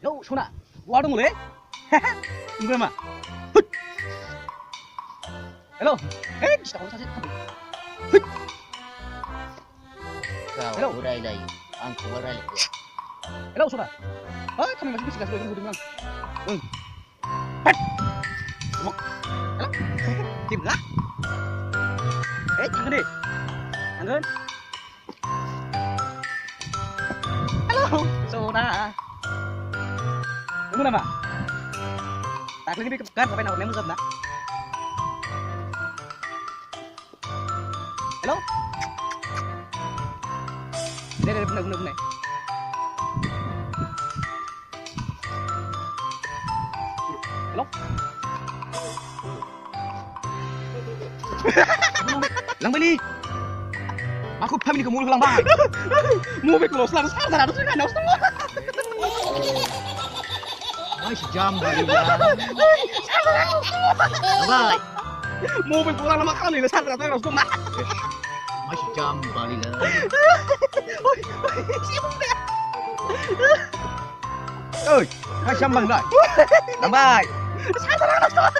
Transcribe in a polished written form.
Yo, Sona, gua ada mulai. Tunggu mah. Hello. Siapa saja? Kau urai lagi, angku urai lagi. Hello, Sona. Kami masih bisa kasih dulu bilang. Mau? Hello. Tim lah. Jangan deh. Jangan. Hello, Sona. Tunggu nama. Tak lagi kan apa yang nemu sabna? Hello. Đây benar. Hello. Lang beli. Aku paham ini kamu lang bang. Mau beku los lang sana harus kan harus semua. Ay, sejam kali ya. Bye. Mau beku lang nama kali sana harus semua. Ay, sejam kali lah. Siapa dia? Ơi, hai trăm bằng lại. Lang bay. Sana harus semua.